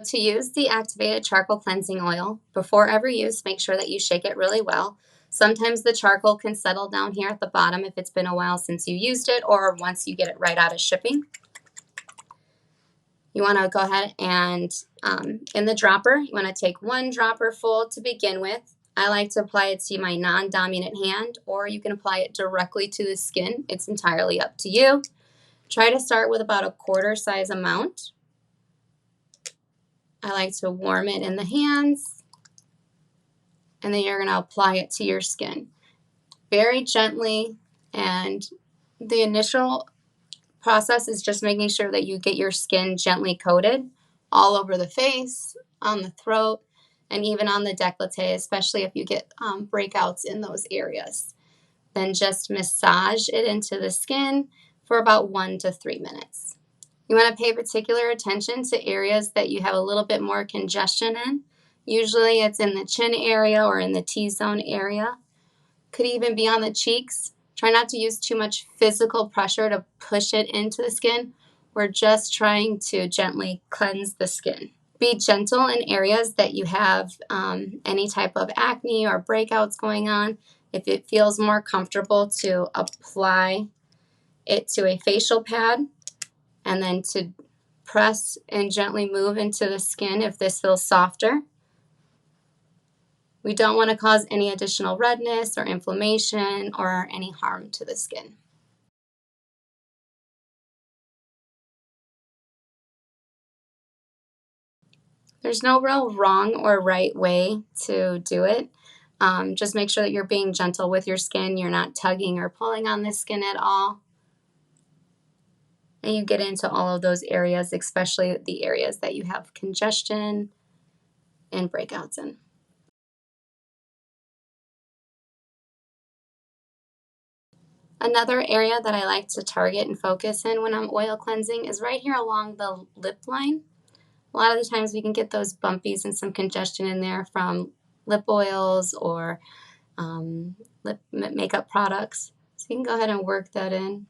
To use the activated charcoal cleansing oil, before every use, make sure that you shake it really well. Sometimes the charcoal can settle down here at the bottom if it's been a while since you used it or once you get it right out of shipping. You want to go ahead and in the dropper, you want to take 1 dropper full to begin with. I like to apply it to my non-dominant hand, or you can apply it directly to the skin. It's entirely up to you. Try to start with about a quarter size amount. I like to warm it in the hands, and then you're going to apply it to your skin very gently. And the initial process is just making sure that you get your skin gently coated all over the face, on the throat, and even on the décolleté, especially if you get breakouts in those areas. Then just massage it into the skin for about 1 to 3 minutes. You want to pay particular attention to areas that you have a little bit more congestion in. Usually it's in the chin area or in the T-zone area. Could even be on the cheeks. Try not to use too much physical pressure to push it into the skin. We're just trying to gently cleanse the skin. Be gentle in areas that you have any type of acne or breakouts going on. If it feels more comfortable to apply it to a facial pad, and then to press and gently move into the skin if this feels softer. We don't want to cause any additional redness or inflammation or any harm to the skin. There's no real wrong or right way to do it. Just make sure that you're being gentle with your skin. You're not tugging or pulling on the skin at all. And you get into all of those areas, especially the areas that you have congestion and breakouts in. Another area that I like to target and focus in when I'm oil cleansing is right here along the lip line. A lot of the times we can get those bumpies and some congestion in there from lip oils or lip makeup products. So you can go ahead and work that in.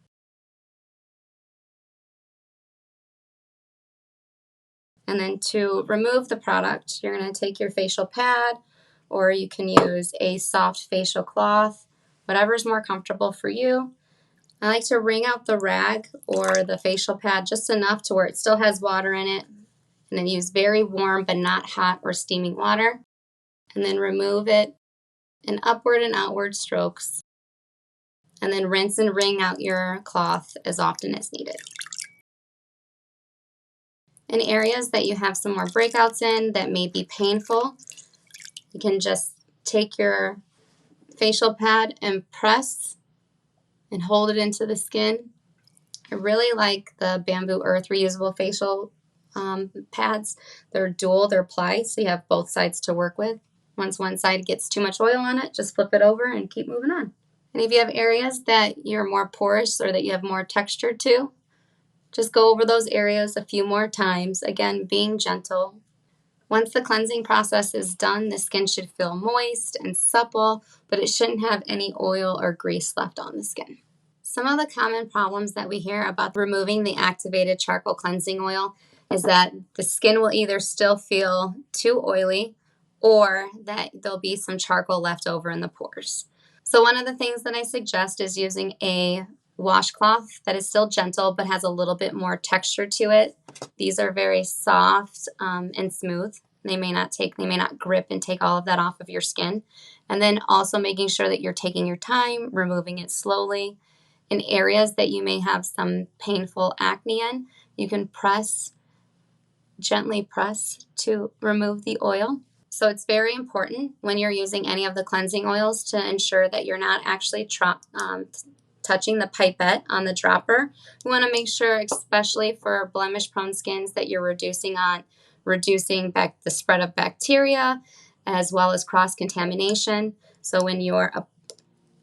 And then to remove the product, you're going to take your facial pad, or you can use a soft facial cloth, whatever's more comfortable for you. I like to wring out the rag or the facial pad just enough to where it still has water in it, and then use very warm but not hot or steaming water, and then remove it in upward and outward strokes, and then rinse and wring out your cloth as often as needed. In areas that you have some more breakouts in that may be painful, you can just take your facial pad and press and hold it into the skin. I really like the Bamboo Earth reusable facial pads. They're dual, they're ply, so you have both sides to work with. Once one side gets too much oil on it, just flip it over and keep moving on. And if you have areas that you're more porous or that you have more texture to, just go over those areas a few more times, again, being gentle. Once the cleansing process is done, the skin should feel moist and supple, but it shouldn't have any oil or grease left on the skin. Some of the common problems that we hear about removing the activated charcoal cleansing oil is that the skin will either still feel too oily or that there'll be some charcoal left over in the pores. So one of the things that I suggest is using a washcloth that is still gentle but has a little bit more texture to it. These are very soft and smooth. They may not grip and take all of that off of your skin. And then also making sure that you're taking your time, removing it slowly. In areas that you may have some painful acne in, you can gently press to remove the oil. So it's very important when you're using any of the cleansing oils to ensure that you're not actually touching the pipette on the dropper. We want to make sure, especially for blemish-prone skins, that you're reducing the spread of bacteria as well as cross-contamination. So when you're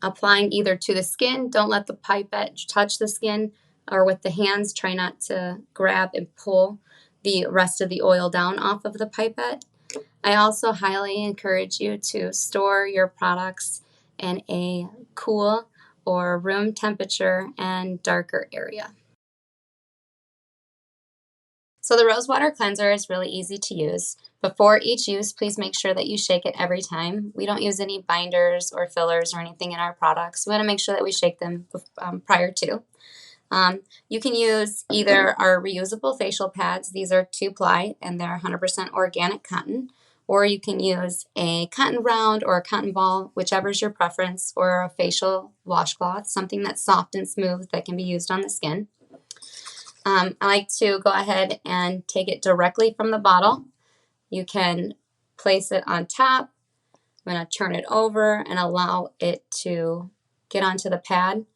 applying either to the skin, don't let the pipette touch the skin, or with the hands, try not to grab and pull the rest of the oil down off of the pipette. I also highly encourage you to store your products in a cool or room temperature and darker area. So the Rosewater Cleanser is really easy to use. Before each use, please make sure that you shake it every time. We don't use any binders or fillers or anything in our products. We want to make sure that we shake them prior to. You can use either our reusable facial pads. These are 2-ply and they're 100% organic cotton. Or you can use a cotton round or a cotton ball, whichever is your preference, or a facial washcloth, something that's soft and smooth that can be used on the skin. I like to go ahead and take it directly from the bottle. You can place it on top. I'm going to turn it over and allow it to get onto the pad.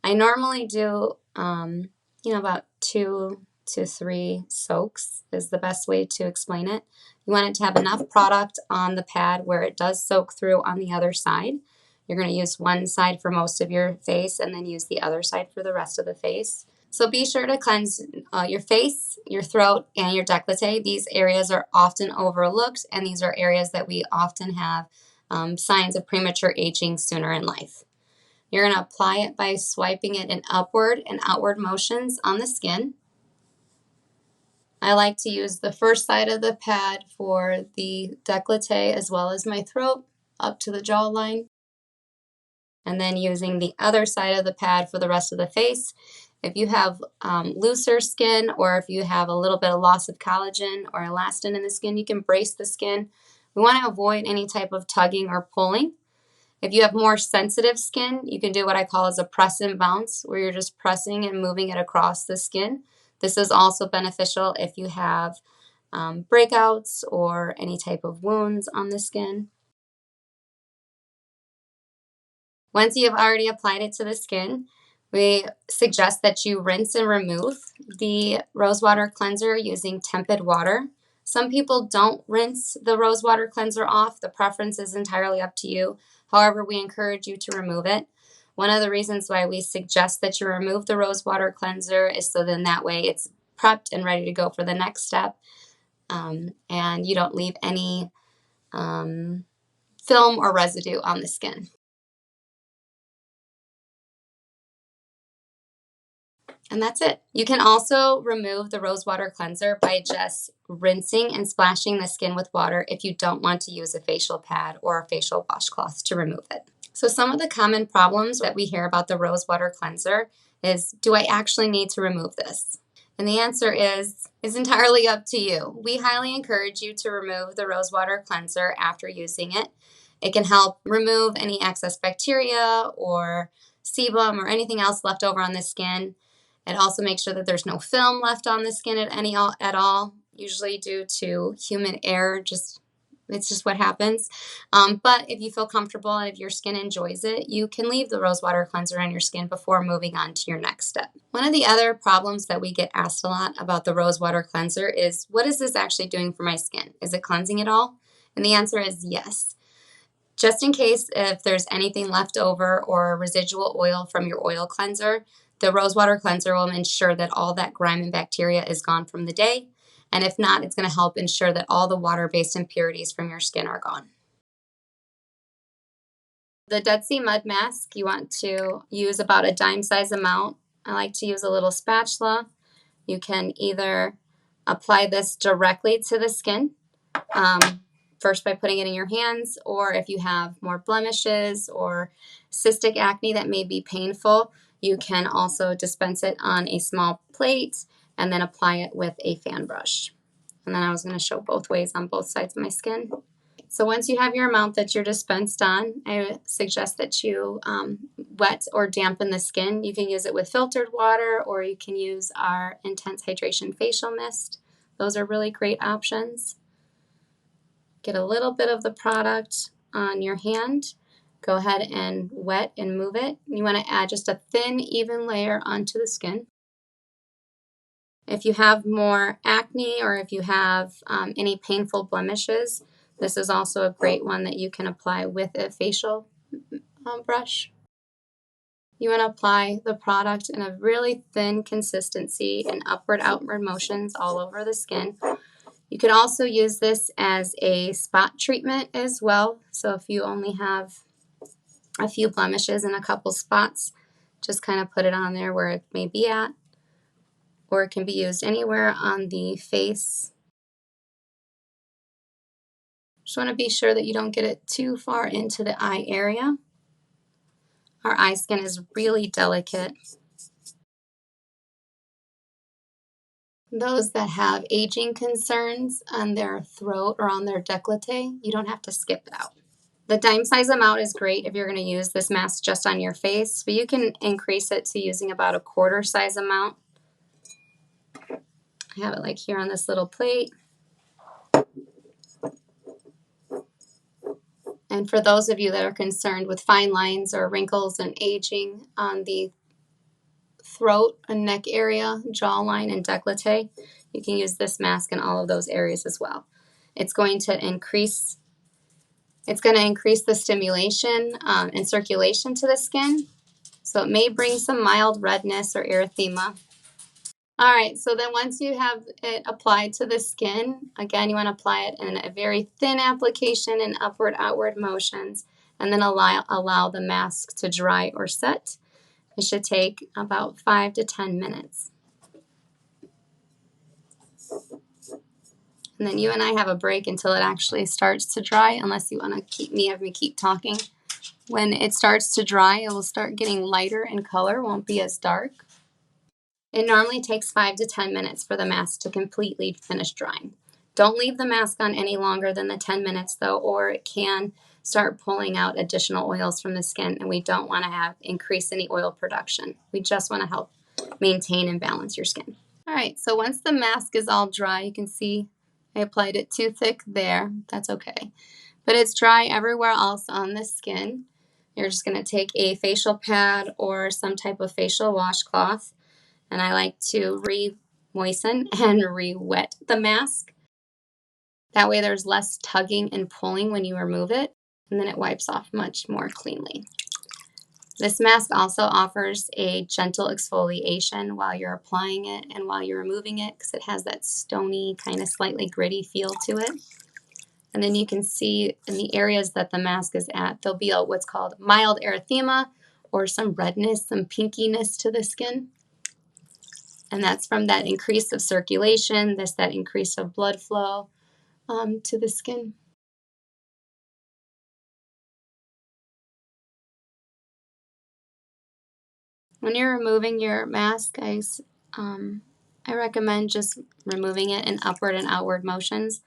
I normally do, about 2 to 3 soaks is the best way to explain it. You want it to have enough product on the pad where it does soak through on the other side. You're going to use one side for most of your face and then use the other side for the rest of the face. So be sure to cleanse your face, your throat, and your décolleté. These areas are often overlooked, and these are areas that we often have signs of premature aging sooner in life. You're going to apply it by swiping it in upward and outward motions on the skin. I like to use the first side of the pad for the décolleté as well as my throat up to the jawline. And then using the other side of the pad for the rest of the face. If you have looser skin or if you have a little bit of loss of collagen or elastin in the skin, you can brace the skin. We want to avoid any type of tugging or pulling. If you have more sensitive skin, you can do what I call as a press and bounce, where you're just pressing and moving it across the skin. This is also beneficial if you have breakouts or any type of wounds on the skin. Once you have already applied it to the skin, we suggest that you rinse and remove the Rosewater Cleanser using tepid water. Some people don't rinse the Rosewater Cleanser off. The preference is entirely up to you. However, we encourage you to remove it. One of the reasons why we suggest that you remove the Rosewater Cleanser is so then that way it's prepped and ready to go for the next step, and you don't leave any film or residue on the skin. And that's it. You can also remove the Rosewater Cleanser by just rinsing and splashing the skin with water if you don't want to use a facial pad or a facial washcloth to remove it. So some of the common problems that we hear about the Rosewater Cleanser is, do I actually need to remove this? And the answer is entirely up to you. We highly encourage you to remove the Rosewater Cleanser after using it. It can help remove any excess bacteria or sebum or anything else left over on the skin. It also makes sure that there's no film left on the skin at all, usually due to human error. It's just what happens. But if you feel comfortable and if your skin enjoys it, you can leave the Rosewater Cleanser on your skin before moving on to your next step. One of the other problems that we get asked a lot about the Rosewater Cleanser is, what is this actually doing for my skin? Is it cleansing it all? And the answer is yes. Just in case if there's anything left over or residual oil from your oil cleanser, the Rosewater Cleanser will ensure that all that grime and bacteria is gone from the day. And if not, it's going to help ensure that all the water-based impurities from your skin are gone. The Dead Sea Mud Mask, you want to use about a dime size amount. I like to use a little spatula. You can either apply this directly to the skin, first by putting it in your hands, or if you have more blemishes or cystic acne that may be painful, you can also dispense it on a small plate and then apply it with a fan brush. And then I was going to show both ways on both sides of my skin. So once you have your amount that you're dispensed on, I suggest that you wet or dampen the skin. You can use it with filtered water, or you can use our Intense Hydration Facial Mist. Those are really great options. Get a little bit of the product on your hand. Go ahead and wet and move it. You want to add just a thin, even layer onto the skin. If you have more acne or if you have any painful blemishes, this is also a great one that you can apply with a facial brush. You want to apply the product in a really thin consistency and upward-outward motions all over the skin. You can also use this as a spot treatment as well. So if you only have a few blemishes and a couple spots, just kind of put it on there where it may be at. or it can be used anywhere on the face. Just want to be sure that you don't get it too far into the eye area. Our eye skin is really delicate. Those that have aging concerns on their throat or on their décolleté, you don't have to skip it out. The dime size amount is great if you're going to use this mask just on your face, but you can increase it to using about a quarter size amount. I have it like here on this little plate. And for those of you that are concerned with fine lines or wrinkles and aging on the throat and neck area, jawline, and décolleté, you can use this mask in all of those areas as well. It's going to increase the stimulation and circulation to the skin, so it may bring some mild redness or erythema. All right, so then once you have it applied to the skin, again, you want to apply it in a very thin application in upward-outward motions, and then allow the mask to dry or set. It should take about 5 to 10 minutes. And then you and I have a break until it actually starts to dry, unless you want to have me keep talking. When it starts to dry, it will start getting lighter in color, won't be as dark. It normally takes 5 to 10 minutes for the mask to completely finish drying. Don't leave the mask on any longer than the 10 minutes though, or it can start pulling out additional oils from the skin, and we don't want to increase any oil production. We just want to help maintain and balance your skin. All right, so once the mask is all dry, you can see I applied it too thick there. That's okay. But it's dry everywhere else on the skin. You're just going to take a facial pad or some type of facial washcloth, and I like to re-moisten and re-wet the mask. That way there's less tugging and pulling when you remove it, and then it wipes off much more cleanly. This mask also offers a gentle exfoliation while you're applying it and while you're removing it, because it has that stony, kind of slightly gritty feel to it. And then you can see in the areas that the mask is at, there'll be what's called mild erythema, or some redness, some pinkiness to the skin. And that's from that increase of circulation, that increase of blood flow to the skin. When you're removing your mask, guys, I recommend just removing it in upward and outward motions.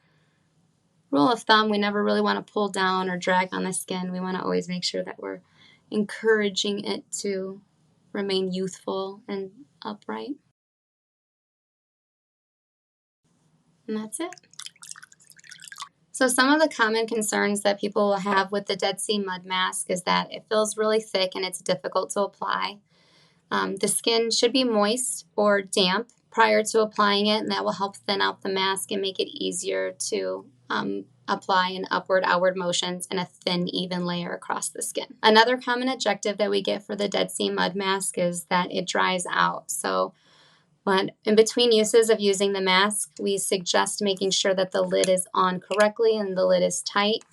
Rule of thumb, we never really want to pull down or drag on the skin. We want to always make sure that we're encouraging it to remain youthful and upright. And that's it. So some of the common concerns that people will have with the Dead Sea Mud Mask is that it feels really thick and it's difficult to apply. The skin should be moist or damp prior to applying it, and that will help thin out the mask and make it easier to apply in upward-outward motions in a thin, even layer across the skin. Another common objective that we get for the Dead Sea Mud Mask is that it dries out. So in between uses of using the mask, we suggest making sure that the lid is on correctly and the lid is tight,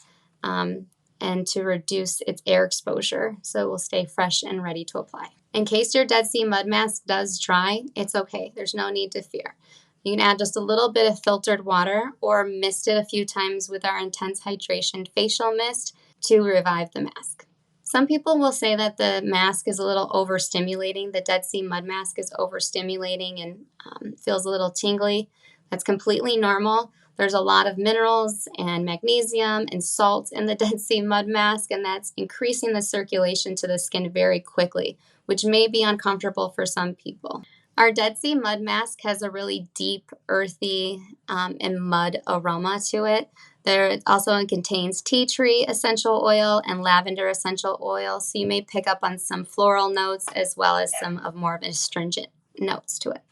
and to reduce its air exposure so it will stay fresh and ready to apply. In case your Dead Sea Mud Mask does dry, it's okay. There's no need to fear. You can add just a little bit of filtered water or mist it a few times with our Intense Hydration Facial Mist to revive the mask. Some people will say that the mask is a little overstimulating. The Dead Sea Mud Mask is overstimulating and feels a little tingly. That's completely normal. There's a lot of minerals and magnesium and salt in the Dead Sea Mud Mask, and that's increasing the circulation to the skin very quickly, which may be uncomfortable for some people. Our Dead Sea Mud Mask has a really deep, earthy, and mud aroma to it. There also contains tea tree essential oil and lavender essential oil, so you may pick up on some floral notes as well as some of more of astringent notes to it.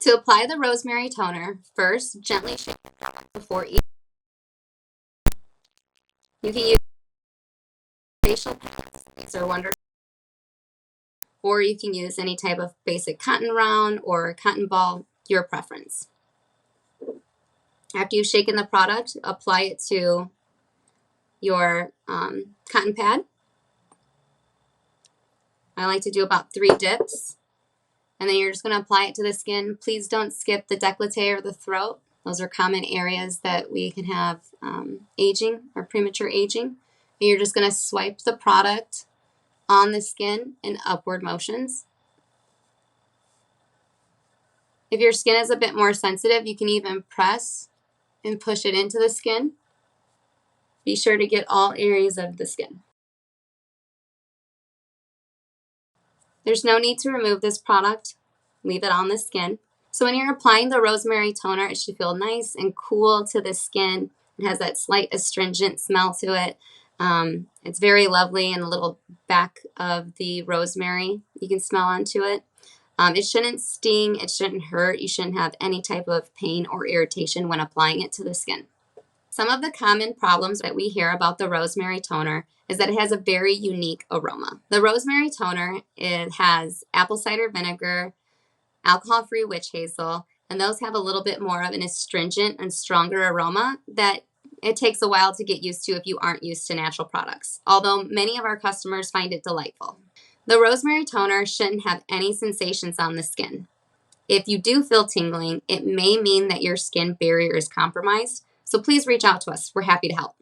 To apply the Rosemary Toner, first gently shake before each. You can use facial pads. These are wonderful. Or you can use any type of basic cotton round or cotton ball, your preference. After you've shaken the product, apply it to your cotton pad. I like to do about 3 dips. And then you're just going to apply it to the skin. Please don't skip the décolleté or the throat. Those are common areas that we can have aging or premature aging. And you're just going to swipe the product on the skin in upward motions. If your skin is a bit more sensitive, you can even press and push it into the skin. Be sure to get all areas of the skin. There's no need to remove this product. Leave it on the skin. So when you're applying the Rosemary Toner, it should feel nice and cool to the skin. It has that slight astringent smell to it. It's very lovely, and a little back of the rosemary you can smell onto it. It shouldn't sting, it shouldn't hurt, you shouldn't have any type of pain or irritation when applying it to the skin. Some of the common problems that we hear about the Rosemary Toner is that it has a very unique aroma. The Rosemary Toner, it has apple cider vinegar, alcohol-free witch hazel, and those have a little bit more of an astringent and stronger aroma that it takes a while to get used to if you aren't used to natural products, although many of our customers find it delightful. The Rosemary Toner shouldn't have any sensations on the skin. If you do feel tingling, it may mean that your skin barrier is compromised, so please reach out to us. We're happy to help.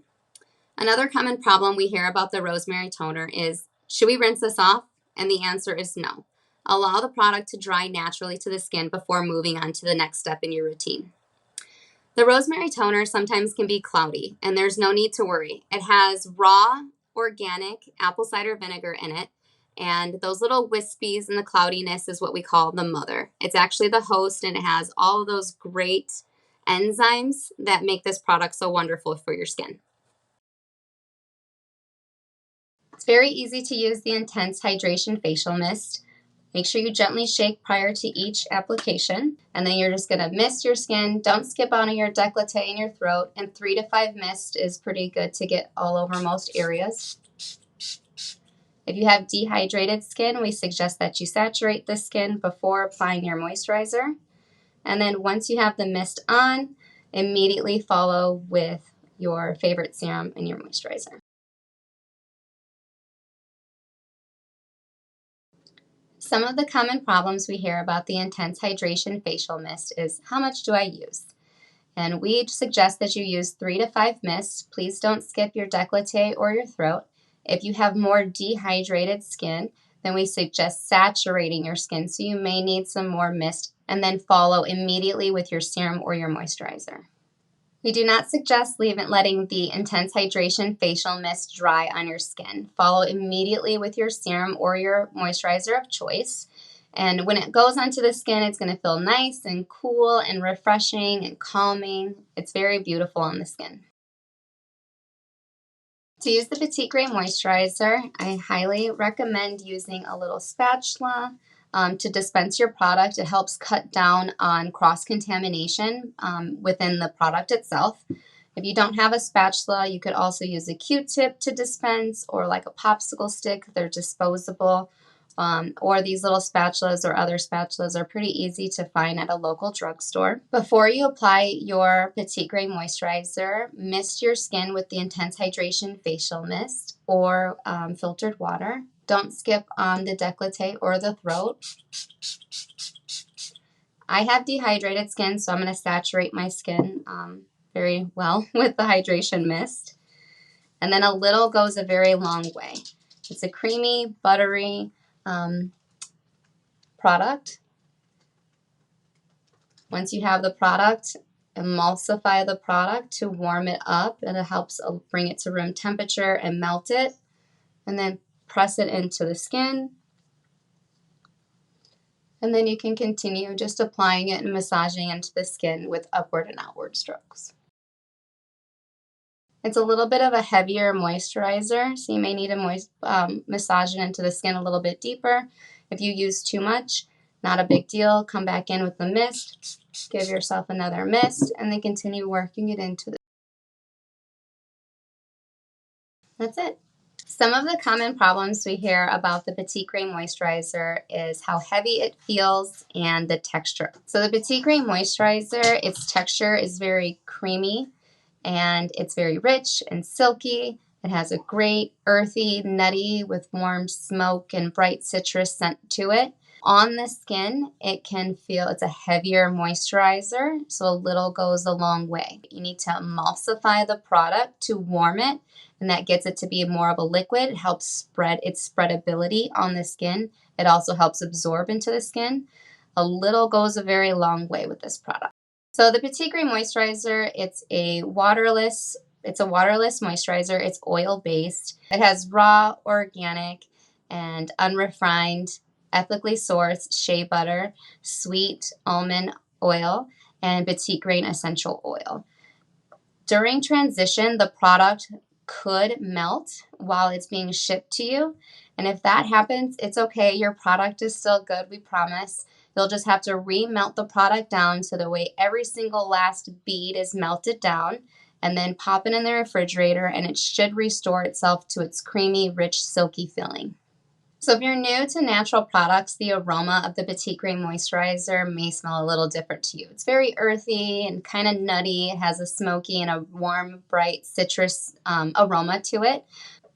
Another common problem we hear about the Rosemary Toner is, should we rinse this off? And the answer is no. Allow the product to dry naturally to the skin before moving on to the next step in your routine. The Rosemary Toner sometimes can be cloudy, and there's no need to worry. It has raw, organic apple cider vinegar in it, and those little wispies and the cloudiness is what we call the mother. It's actually the host, and it has all of those great enzymes that make this product so wonderful for your skin. It's very easy to use the Intense Hydration Facial Mist. Make sure you gently shake prior to each application, and then you're just going to mist your skin. Don't skip on your décolleté and your throat, and 3 to 5 mists is pretty good to get all over most areas. If you have dehydrated skin, we suggest that you saturate the skin before applying your moisturizer. And then once you have the mist on, immediately follow with your favorite serum and your moisturizer. Some of the common problems we hear about the Intense Hydration Facial Mist is, how much do I use? And we suggest that you use 3 to 5 mists. Please don't skip your décolleté or your throat. If you have more dehydrated skin, then we suggest saturating your skin, so you may need some more mist, and then follow immediately with your serum or your moisturizer. We do not suggest letting the Intense Hydration Facial Mist dry on your skin. Follow immediately with your serum or your moisturizer of choice. And when it goes onto the skin, it's going to feel nice and cool and refreshing and calming. It's very beautiful on the skin. To use the Petitgrain Moisturizer, I highly recommend using a little spatula to dispense your product. It helps cut down on cross-contamination within the product itself. If you don't have a spatula, you could also use a Q-tip to dispense, or like a popsicle stick. They're disposable. Or these little spatulas or other spatulas are pretty easy to find at a local drugstore. Before you apply your Petitgrain Moisturizer, mist your skin with the Intense Hydration Facial Mist or filtered water. Don't skip on the décolleté or the throat. I have dehydrated skin, so I'm going to saturate my skin very well with the hydration mist. And then a little goes a very long way. It's a creamy, buttery product. Once you have the product, emulsify the product to warm it up, and it helps bring it to room temperature and melt it. And then press it into the skin. And then you can continue just applying it and massaging into the skin with upward and outward strokes. It's a little bit of a heavier moisturizer, so you may need to massage it into the skin a little bit deeper. If you use too much, not a big deal. Come back in with the mist, give yourself another mist, and then continue working it into the... That's it. Some of the common problems we hear about the Petitgrain Moisturizer is how heavy it feels and the texture. So the Petitgrain Moisturizer, its texture is very creamy, and it's very rich and silky, It has a great earthy, nutty with warm smoke and bright citrus scent to it. On the skin, it can feel it's a heavier moisturizer, so a little goes a long way. You need to emulsify the product to warm it, and that gets it to be more of a liquid. It helps spread its spreadability on the skin. It also helps absorb into the skin. A little goes a very long way with this product. So the Petitgrain Moisturizer, it's a waterless moisturizer. It's oil-based. It has raw, organic, and unrefined, ethically sourced shea butter, sweet almond oil, and Petitgrain essential oil. During transition, the product could melt while it's being shipped to you. And if that happens, it's okay. Your product is still good, we promise. You'll just have to remelt the product down so the way every single last bead is melted down, and then pop it in the refrigerator, and it should restore itself to its creamy, rich, silky feeling. So if you're new to natural products, the aroma of the Petitgrain Moisturizer may smell a little different to you. It's very earthy and kind of nutty. It has a smoky and a warm, bright citrus aroma to it.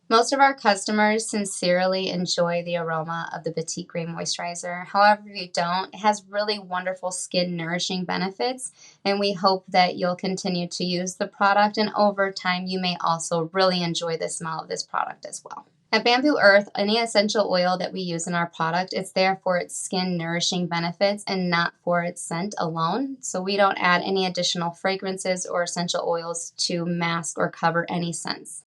Most of our customers sincerely enjoy the aroma of the Petitgrain Moisturizer. However, if you don't, it has really wonderful skin nourishing benefits, and we hope that you'll continue to use the product, and over time you may also really enjoy the smell of this product as well. At Bamboo Earth, any essential oil that we use in our product, it's there for its skin nourishing benefits and not for its scent alone. So we don't add any additional fragrances or essential oils to mask or cover any scents.